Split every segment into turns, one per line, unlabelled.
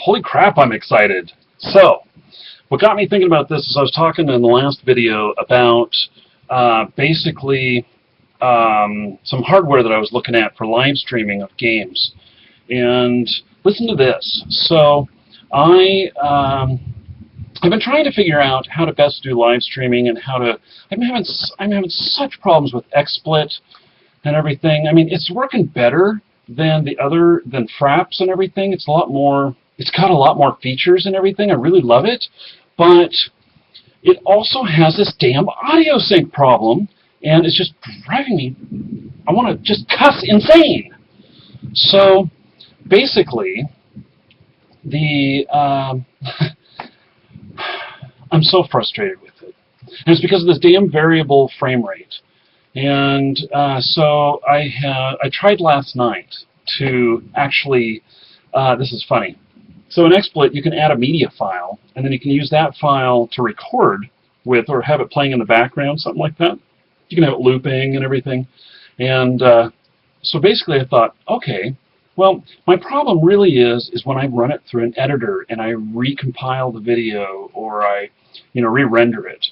Holy crap, I'm excited. So, what got me thinking about this is I was talking in the last video about basically some hardware that I was looking at for live streaming of games. And listen to this. So, I've been trying to figure out how to best do live streaming and how to. I'm having such problems with XSplit and everything. I mean, it's working better than Fraps and everything. It's a lot more. It's got a lot more features and everything. I really love it, but it also has this damn audio sync problem, and it's just driving me. I want to just cuss insane. So basically, I'm so frustrated with it, and it's because of this damn variable frame rate. And so I tried last night to actually. This is funny. So in XSplit, you can add a media file, and then you can use that file to record with, or have it playing in the background, something like that. You can have it looping and everything. And so basically I thought, okay, well, my problem really is when I run it through an editor and I recompile the video, or I, re-render it.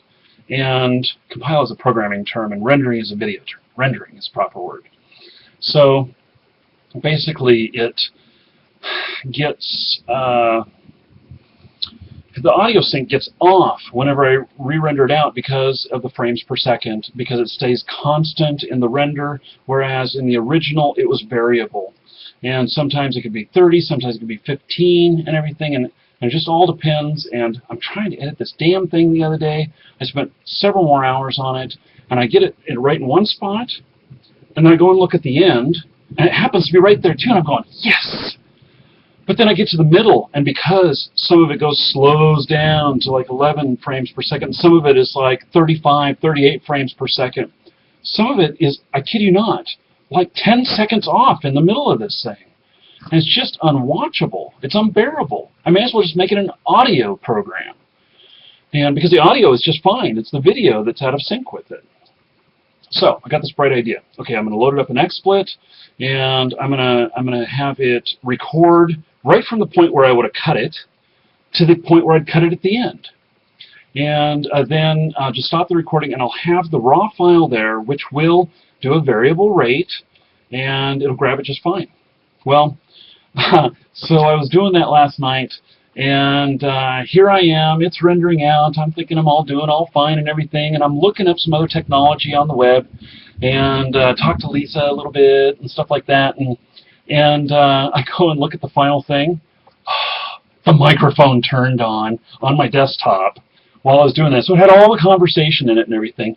And compile is a programming term, and rendering is a video term. Rendering is the proper word. So basically it gets the audio sync gets off whenever I re-render it out because of the frames per second, because it stays constant in the render, whereas in the original it was variable. And sometimes it could be 30, sometimes it could be 15 and everything, and it just all depends. And I'm trying to edit this damn thing the other day. I spent several more hours on it, and I get it right in one spot, and then I go and look at the end, and it happens to be right there too, and I'm going, yes! But then I get to the middle, and because some of it slows down to like 11 frames per second, some of it is like 35, 38 frames per second. Some of it is, I kid you not, like 10 seconds off in the middle of this thing. And it's just unwatchable. It's unbearable. I may as well just make it an audio program. And because the audio is just fine, it's the video that's out of sync with it. So I got this bright idea. Okay, I'm going to load it up in XSplit, and I'm gonna have it record right from the point where I would have cut it to the point where I'd cut it at the end. And then just stop the recording, and I'll have the raw file there, which will do a variable rate, and it'll grab it just fine. Well, so I was doing that last night, and here I am. It's rendering out. I'm thinking I'm doing all fine and everything, and I'm looking up some other technology on the web, and talk to Lisa a little bit and stuff like that, and I go and look at the final thing. The microphone turned on my desktop while I was doing that, so it had all the conversation in it and everything.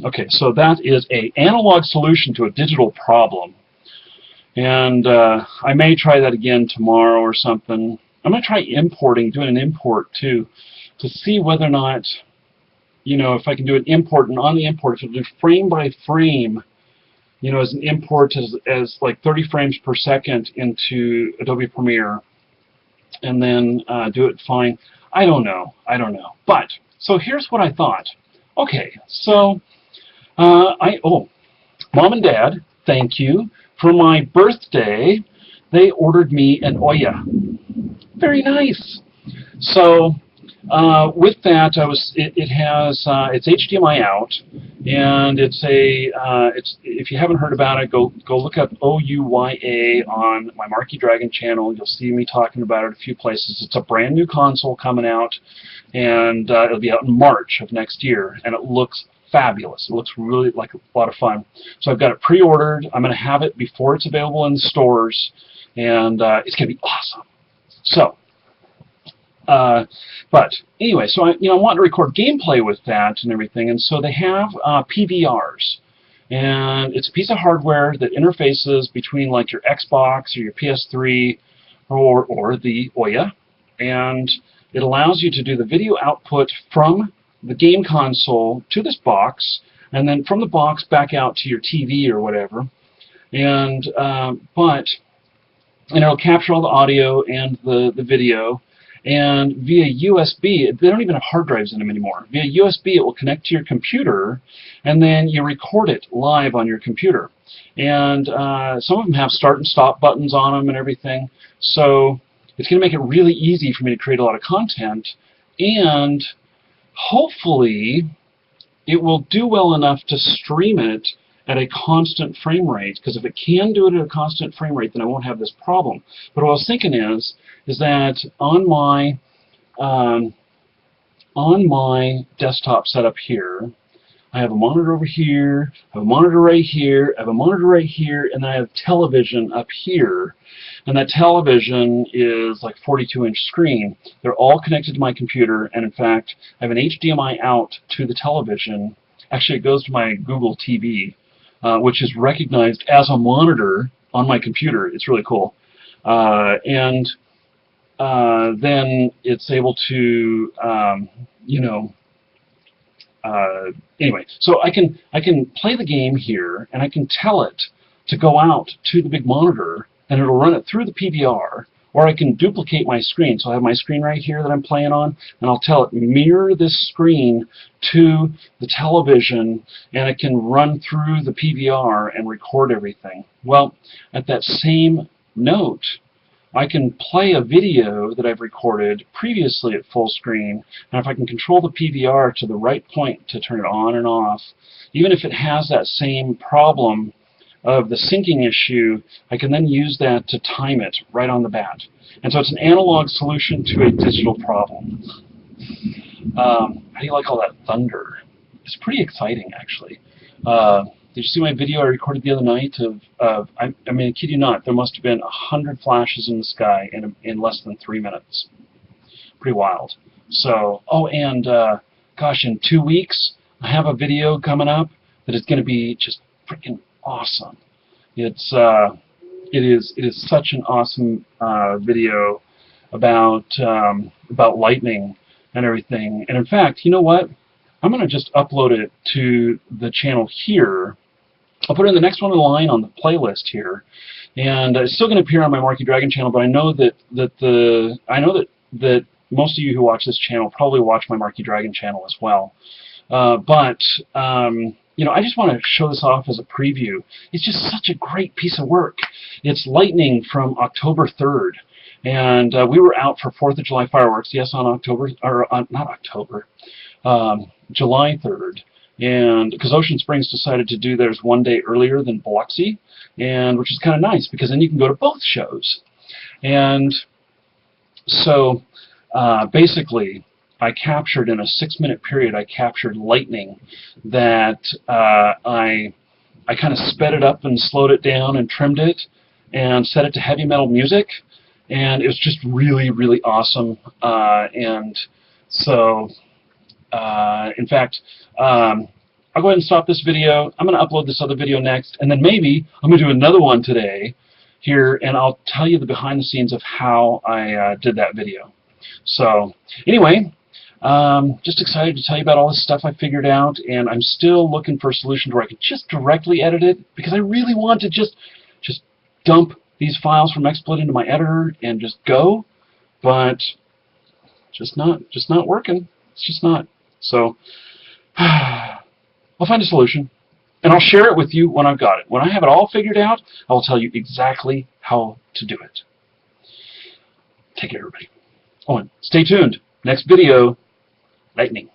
Okay, so that is an analog solution to a digital problem. And I may try that again tomorrow or something. I'm going to try doing an import too, to see whether or not, if I can do an import, and on the import, if it'll do frame by frame, as an import as like 30 frames per second into Adobe Premiere, and then do it fine. I don't know. But, so here's what I thought. Okay, so, Mom and Dad, thank you. For my birthday, they ordered me an Oya. Very nice. So with that, it's HDMI out, and it's if you haven't heard about it, go look up OUYA on my Marky Dragon channel. You'll see me talking about it a few places. It's a brand new console coming out, and it'll be out in March of next year, and it looks fabulous. It looks really like a lot of fun. So I've got it pre-ordered. I'm going to have it before it's available in stores, and it's going to be awesome. So, but anyway, so I want to record gameplay with that and everything, and so they have PVRs, and it's a piece of hardware that interfaces between like your Xbox or your PS3 or the Oya, and it allows you to do the video output from the game console to this box, and then from the box back out to your TV or whatever, and it'll capture all the audio and the video, and via USB, they don't even have hard drives in them anymore. Via USB, it will connect to your computer, and then you record it live on your computer. And some of them have start and stop buttons on them and everything. So it's going to make it really easy for me to create a lot of content, and hopefully it will do well enough to stream it at a constant frame rate, because if it can do it at a constant frame rate, then I won't have this problem. But what I was thinking is that on my desktop setup here, I have a monitor over here, I have a monitor right here, I have a monitor right here, and then I have television up here. And that television is like 42-inch screen. They're all connected to my computer, and in fact, I have an HDMI out to the television. Actually, it goes to my Google TV, which is recognized as a monitor on my computer. It's really cool. And then it's able to, anyway, so I can play the game here, and I can tell it to go out to the big monitor, and it'll run it through the PVR, or I can duplicate my screen. So I have my screen right here that I'm playing on, and I'll tell it, mirror this screen to the television, and it can run through the PVR and record everything. Well, at that same note, I can play a video that I've recorded previously at full screen, and if I can control the PVR to the right point to turn it on and off, even if it has that same problem of the syncing issue, I can then use that to time it right on the bat. And so it's an analog solution to a digital problem. How do you like all that thunder? It's pretty exciting, actually. Did you see my video I recorded the other night of I mean, I kid you not, there must have been 100 flashes in the sky in less than 3 minutes. Pretty wild. So, oh, and gosh, in 2 weeks, I have a video coming up that is going to be just freaking awesome. It is such an awesome video about lightning and everything. And in fact, you know what? I'm going to just upload it to the channel here. I'll put it in the next one in line on the playlist here, and it's still going to appear on my Marky Dragon channel. But I know that most of you who watch this channel probably watch my Marky Dragon channel as well. You know, I just want to show this off as a preview. It's just such a great piece of work. It's lightning from October 3rd, and we were out for 4th of July fireworks. Yes, on July 3rd. And because Ocean Springs decided to do theirs 1 day earlier than Biloxi, and which is kind of nice because then you can go to both shows. And so basically, I captured in a 6-minute period, I captured lightning that I kind of sped it up and slowed it down and trimmed it and set it to heavy metal music, and it was just really, really awesome. And so in fact, I'll go ahead and stop this video. I'm going to upload this other video next, and then maybe I'm going to do another one today here, and I'll tell you the behind the scenes of how I did that video. So anyway, just excited to tell you about all this stuff I figured out, and I'm still looking for a solution where I can just directly edit it, because I really want to just dump these files from XSplit into my editor and just go, but just not working. It's just not. So I'll find a solution, and I'll share it with you when I've got it. When I have it all figured out, I'll tell you exactly how to do it. Take care, everybody. Oh, and stay tuned. Next video, lightning.